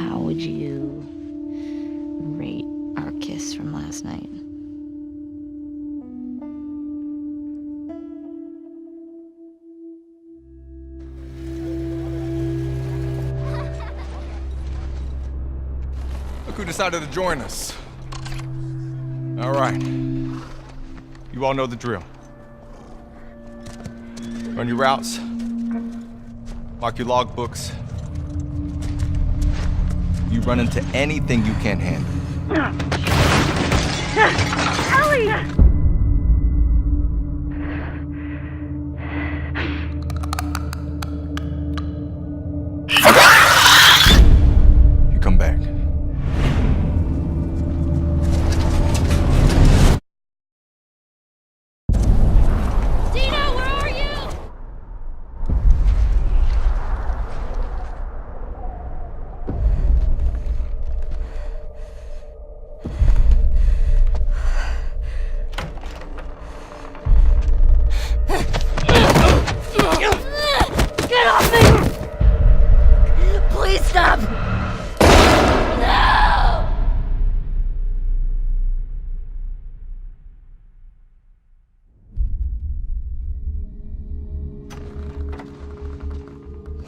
How would you rate our kiss from last night? Look who decided to join us. All right. You all know the drill. Run your routes. Mark your logbooks. You run into anything you can't handle. Ellie! You come back.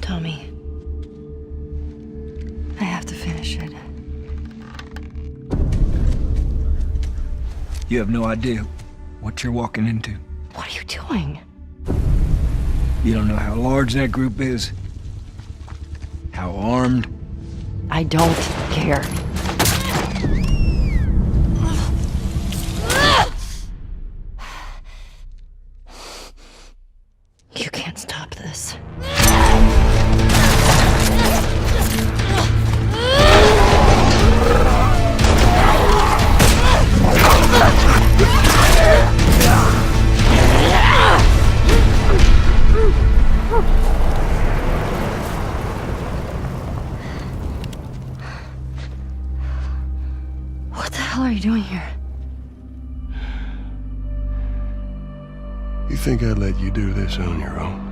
Tommy, I have to finish it. You have no idea what you're walking into. What are you doing? You don't know how large that group is, how armed. I don't care. You can't stop this. What the hell are you doing here? You think I'd let you do this on your own?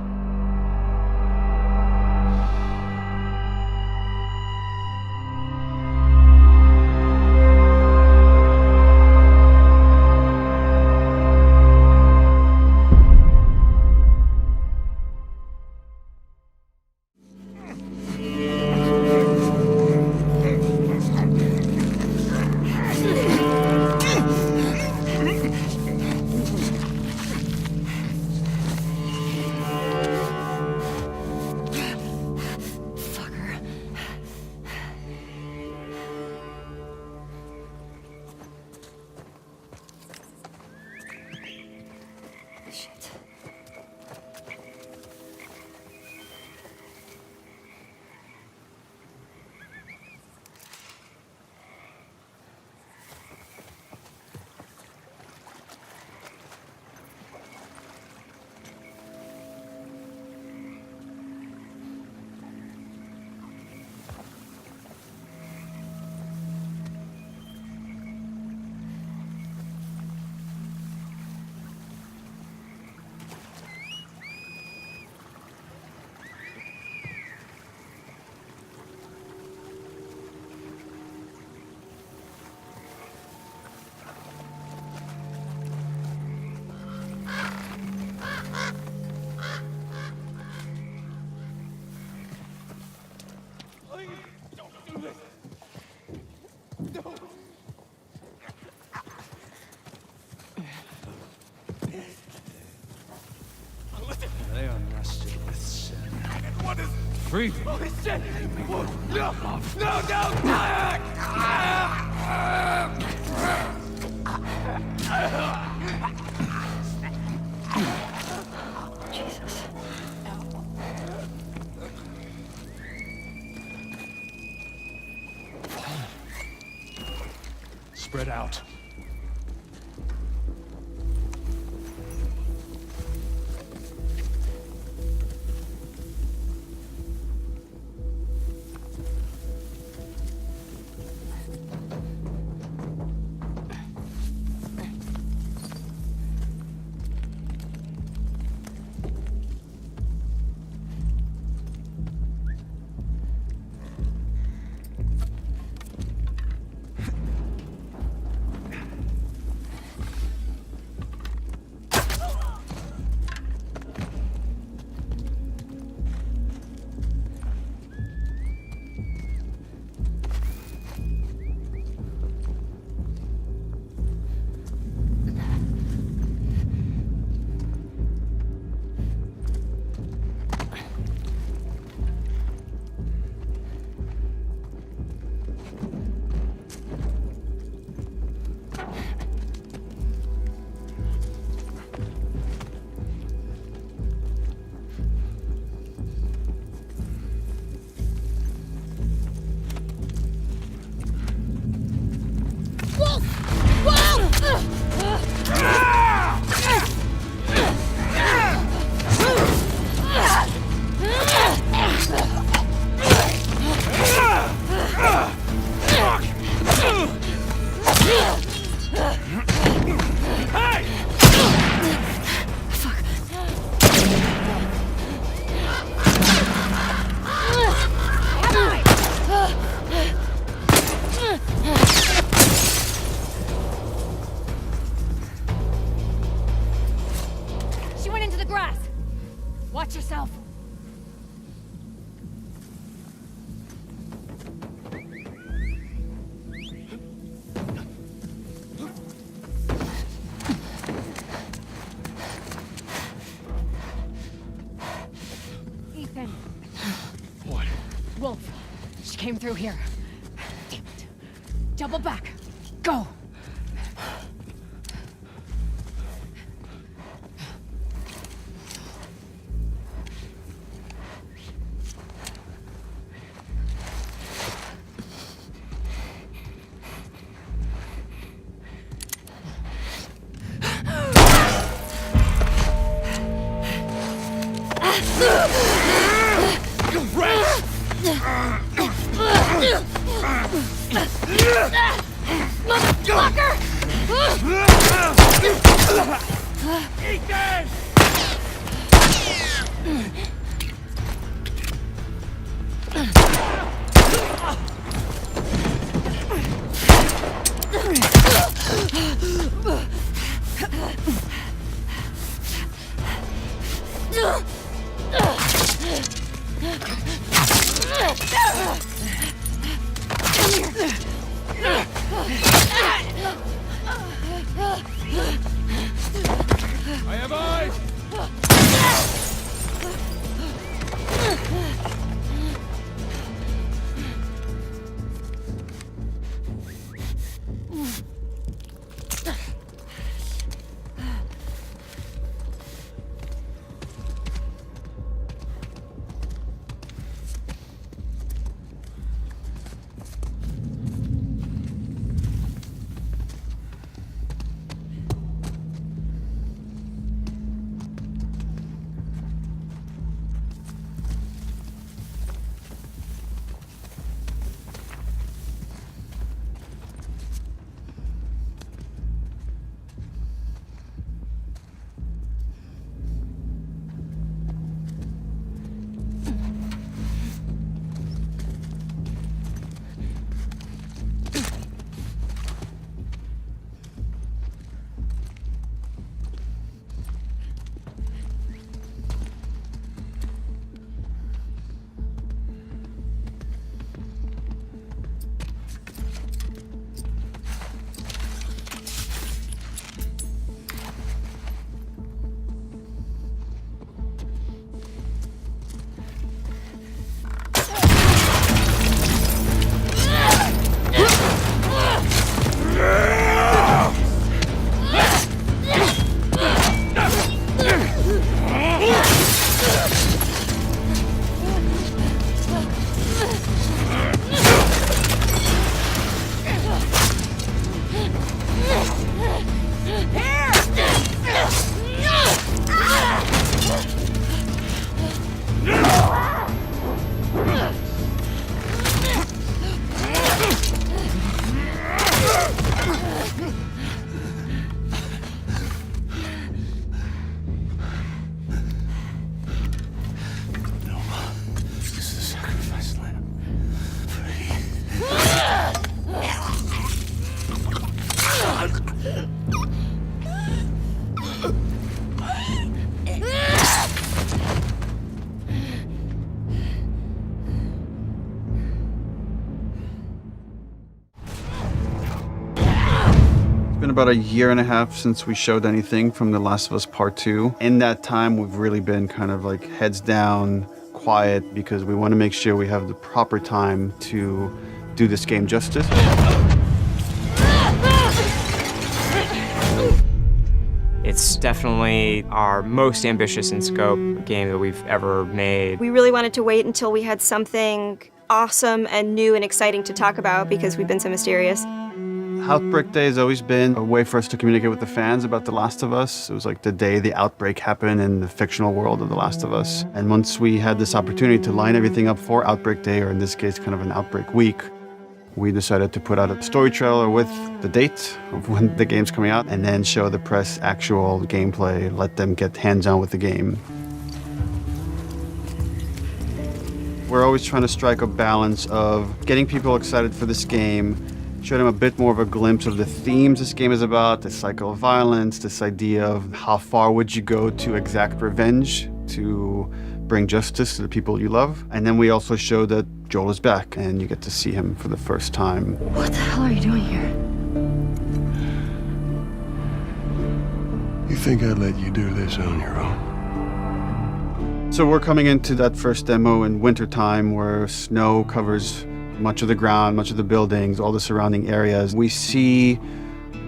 They are rusted with sin. What is... Free. Oh, shit! No! No! Jesus. Spread out. Wolf, she came through here. Damn it. Double back. Go! I have eyes! It's been about a year and a half since we showed anything from The Last of Us Part 2. In that time, we've really been kind of like heads down, quiet, because we want to make sure we have the proper time to do this game justice. It's definitely our most ambitious in scope game that we've ever made. We really wanted to wait until we had something awesome and new and exciting to talk about because we've been so mysterious. Outbreak Day has always been a way for us to communicate with the fans about The Last of Us. It was like the day the outbreak happened in the fictional world of The Last of Us. And once we had this opportunity to line everything up for Outbreak Day, or in this case, kind of an Outbreak Week, we decided to put out a story trailer with the date of when the game's coming out, and then show the press actual gameplay, let them get hands-on with the game. We're always trying to strike a balance of getting people excited for this game, show them a bit more of a glimpse of the themes this game is about, the cycle of violence, this idea of how far would you go to exact revenge to bring justice to the people you love. And then we also show that Joel is back and you get to see him for the first time. What the hell are you doing here? You think I'd let you do this on your own? So we're coming into that first demo in wintertime where snow covers much of the ground, much of the buildings, all the surrounding areas. We see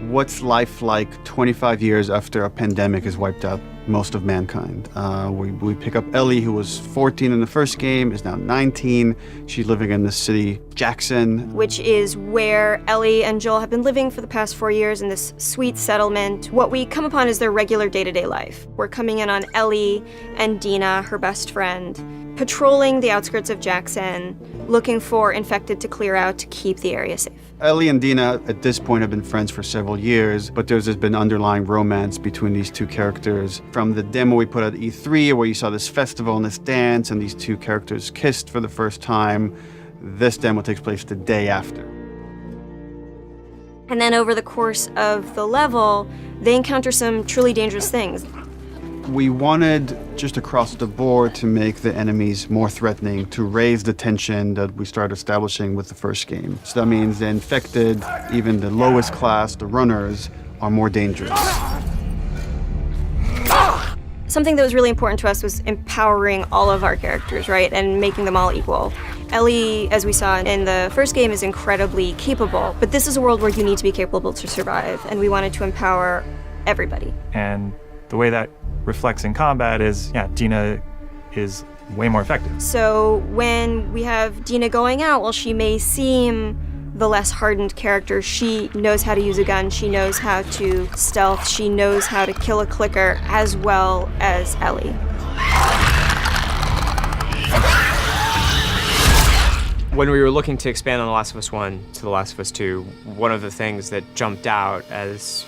what's life like 25 years after a pandemic has wiped out most of mankind. We pick up Ellie, who was 14 in the first game, is now 19. She's living in the city, Jackson. Which is where Ellie and Joel have been living for the past 4 years in this sweet settlement. What we come upon is their regular day-to-day life. We're coming in on Ellie and Dina, her best friend, patrolling the outskirts of Jackson, looking for infected to clear out to keep the area safe. Ellie and Dina at this point have been friends for several years, but there's been underlying romance between these two characters. From the demo we put at E3, where you saw this festival and this dance, and these two characters kissed for the first time, this demo takes place the day after. And then over the course of the level, they encounter some truly dangerous things. We wanted just across the board to make the enemies more threatening, to raise the tension that we started establishing with the first game. So that means the infected, even the lowest class, the runners, are more dangerous. Something that was really important to us was empowering all of our characters, right, and making them all equal. Ellie, as we saw in the first game, is incredibly capable, but this is a world where you need to be capable to survive, and we wanted to empower everybody. And the way that reflects in combat is, Dina is way more effective. So when we have Dina going out, while she may seem the less hardened character, she knows how to use a gun, she knows how to stealth, she knows how to kill a clicker as well as Ellie. When we were looking to expand on The Last of Us 1 to The Last of Us 2, one of the things that jumped out as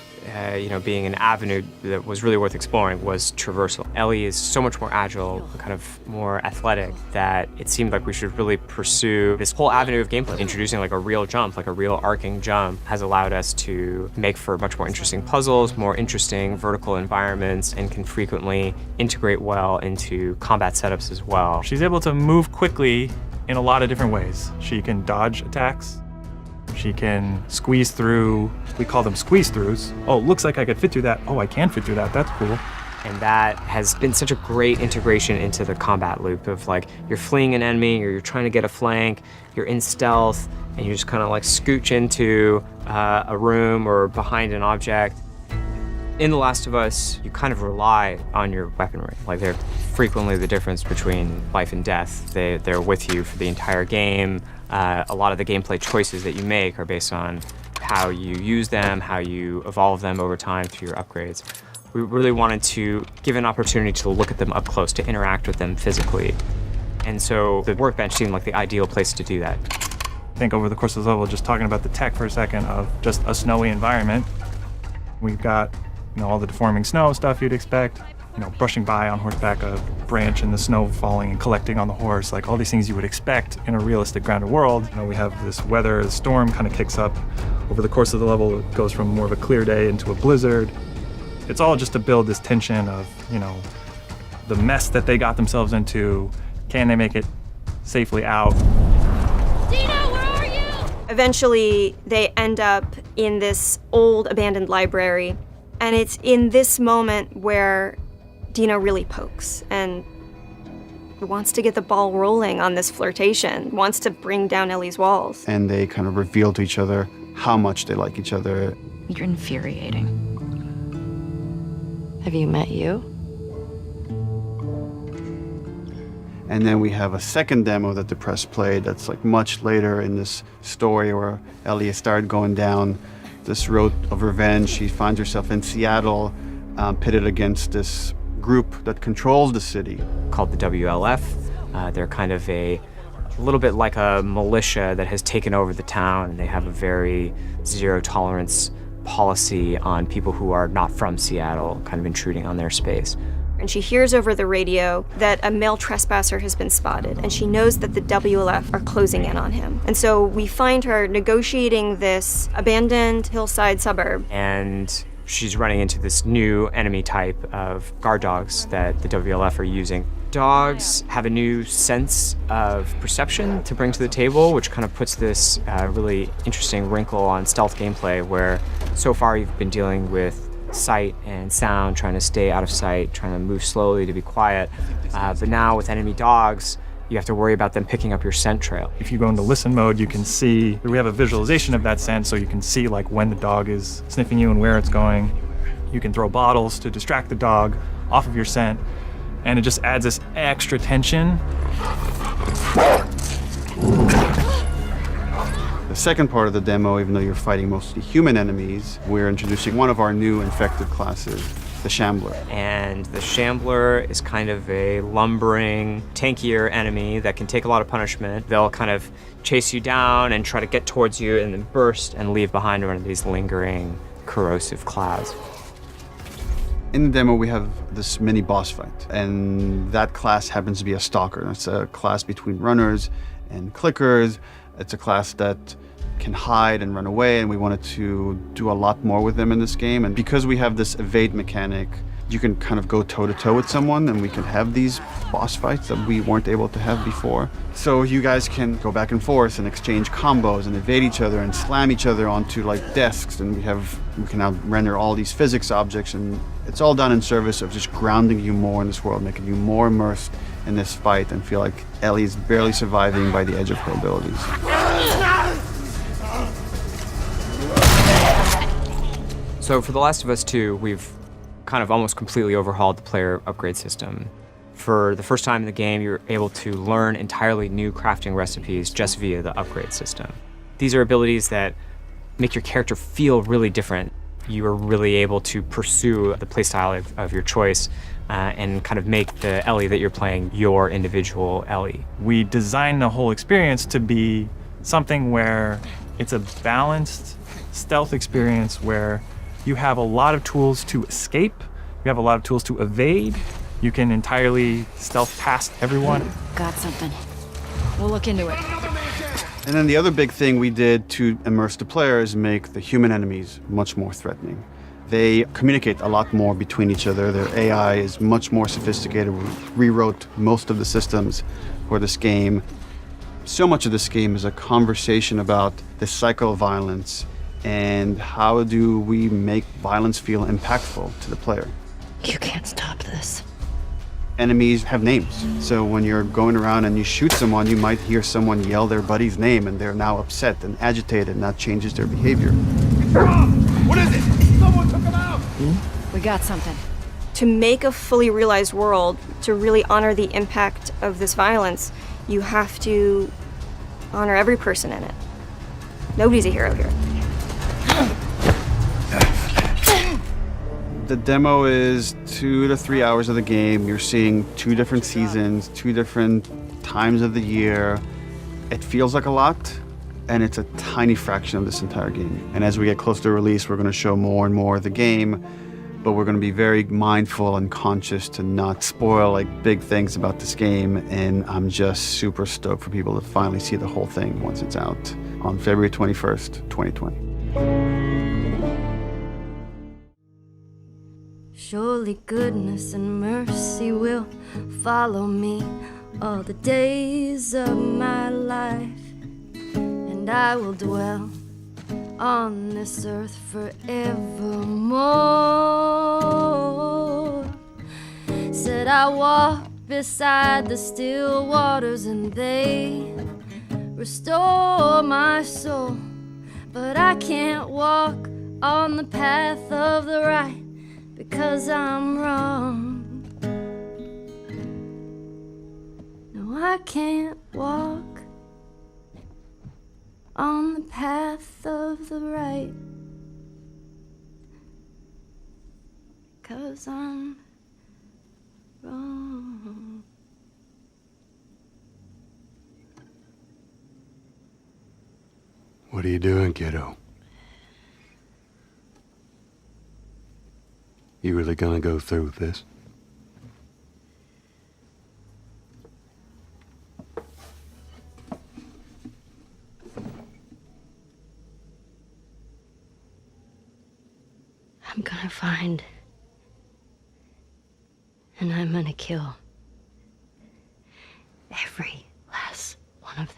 being an avenue that was really worth exploring was traversal. Ellie is so much more agile, kind of more athletic, that it seemed like we should really pursue this whole avenue of gameplay. Introducing like a real jump, like a real arcing jump, has allowed us to make for much more interesting puzzles, more interesting vertical environments, and can frequently integrate well into combat setups as well. She's able to move quickly in a lot of different ways. She can dodge attacks. She can squeeze through, we call them squeeze-throughs. Oh, looks like I could fit through that. Oh, I can fit through that, that's cool. And that has been such a great integration into the combat loop of like, you're fleeing an enemy, or you're trying to get a flank, you're in stealth, and you just kind of like scooch into a room or behind an object. In The Last of Us, you kind of rely on your weaponry. Like, they're frequently the difference between life and death. They're with you for the entire game. A lot of the gameplay choices that you make are based on how you use them, how you evolve them over time through your upgrades. We really wanted to give an opportunity to look at them up close, to interact with them physically. And so the workbench seemed like the ideal place to do that. I think over the course of the level, just talking about the tech for a second of just a snowy environment, we've got all the deforming snow stuff you'd expect, brushing by on horseback a branch and the snow falling and collecting on the horse, like all these things you would expect in a realistic grounded world. We have this weather, the storm kind of kicks up. Over the course of the level, it goes from more of a clear day into a blizzard. It's all just to build this tension of, the mess that they got themselves into. Can they make it safely out? Dina, where are you? Eventually, they end up in this old abandoned library. And it's in this moment where Dina really pokes and wants to get the ball rolling on this flirtation, wants to bring down Ellie's walls. And they kind of reveal to each other how much they like each other. You're infuriating. Have you met you? And then we have a second demo that the press played that's like much later in this story where Ellie has started going down this road of revenge. She finds herself in Seattle, pitted against this group that controls the city. Called the WLF. They're kind of a little bit like a militia that has taken over the town, and they have a very zero tolerance policy on people who are not from Seattle, kind of intruding on their space. And she hears over the radio that a male trespasser has been spotted, and she knows that the WLF are closing in on him. And so we find her negotiating this abandoned hillside suburb. And she's running into this new enemy type of guard dogs that the WLF are using. Dogs have a new sense of perception to bring to the table, which kind of puts this really interesting wrinkle on stealth gameplay, where so far you've been dealing with sight and sound, trying to stay out of sight, trying to move slowly to be quiet. But now with enemy dogs, you have to worry about them picking up your scent trail. If you go into listen mode, you can see, we have a visualization of that scent, so you can see like when the dog is sniffing you and where it's going. You can throw bottles to distract the dog off of your scent, and it just adds this extra tension. The second part of the demo, even though you're fighting mostly human enemies, we're introducing one of our new infected classes, the Shambler. And the Shambler is kind of a lumbering, tankier enemy that can take a lot of punishment. They'll kind of chase you down and try to get towards you and then burst and leave behind one of these lingering, corrosive clouds. In the demo, we have this mini boss fight, and that class happens to be a stalker. It's a class between runners and clickers. It's a class that can hide and run away, and we wanted to do a lot more with them in this game. And because we have this evade mechanic, you can kind of go toe-to-toe with someone, and we can have these boss fights that we weren't able to have before. So you guys can go back and forth and exchange combos and evade each other and slam each other onto like desks, and we can now render all these physics objects, and it's all done in service of just grounding you more in this world, making you more immersed in this fight and feel like Ellie's barely surviving by the edge of her abilities. So for The Last of Us 2, we've kind of almost completely overhauled the player upgrade system. For the first time in the game, you're able to learn entirely new crafting recipes just via the upgrade system. These are abilities that make your character feel really different. You are really able to pursue the playstyle of your choice and kind of make the Ellie that you're playing your individual Ellie. We designed the whole experience to be something where it's a balanced stealth experience where you have a lot of tools to escape, you have a lot of tools to evade, you can entirely stealth past everyone. Got something. We'll look into it. And then the other big thing we did to immerse the player is make the human enemies much more threatening. They communicate a lot more between each other. Their AI is much more sophisticated. We rewrote most of the systems for this game. So much of this game is a conversation about the cycle of violence and how do we make violence feel impactful to the player. You can't stop this. Enemies have names. So when you're going around and you shoot someone, you might hear someone yell their buddy's name and they're now upset and agitated, and that changes their behavior. What is it? Someone took him out! We got something. To make a fully realized world, to really honor the impact of this violence, you have to honor every person in it. Nobody's a hero here. The demo is 2 to 3 hours of the game. You're seeing 2 different seasons, 2 different times of the year. It feels like a lot, and it's a tiny fraction of this entire game. And as we get closer to release, we're going to show more and more of the game, but we're going to be very mindful and conscious to not spoil like big things about this game. And I'm just super stoked for people to finally see the whole thing once it's out on February 21st, 2020. Surely goodness and mercy will follow me all the days of my life, and I will dwell on this earth forevermore. Said I walk beside the still waters and they restore my soul, but I can't walk on the path of the right because I'm wrong. No, I can't walk on the path of the right because I'm wrong. What are you doing, kiddo? You really gonna go through with this? I'm gonna find, and I'm gonna kill every last one of them.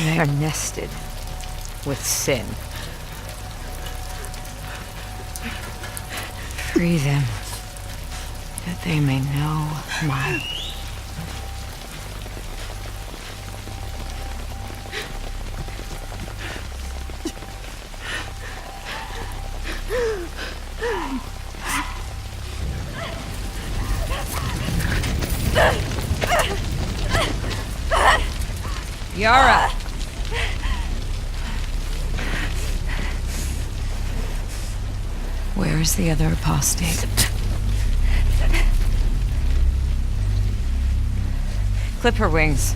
They are nested with sin. Free them, that they may know my... Yara! Where is the other apostate? Clip her wings.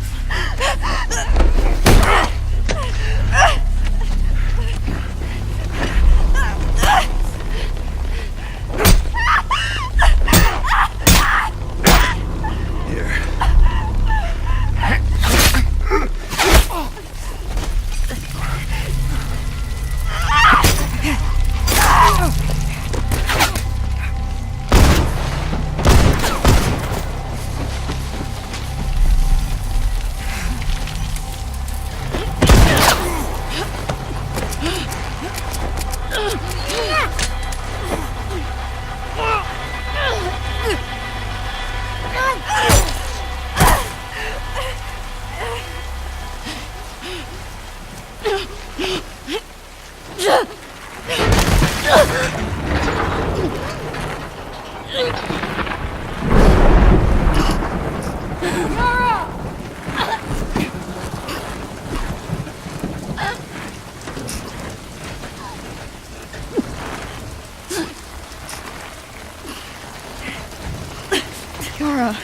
Yara.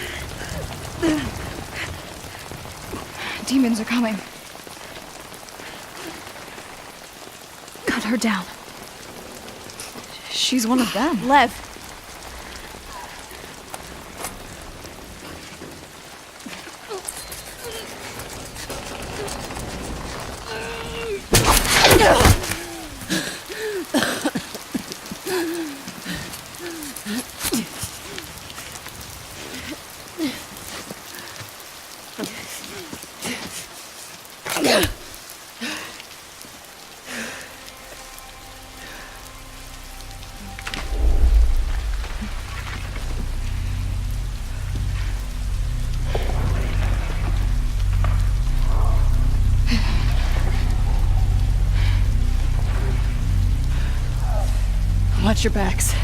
Demons are coming. Cut her down. She's one of them. Lev. Watch your backs.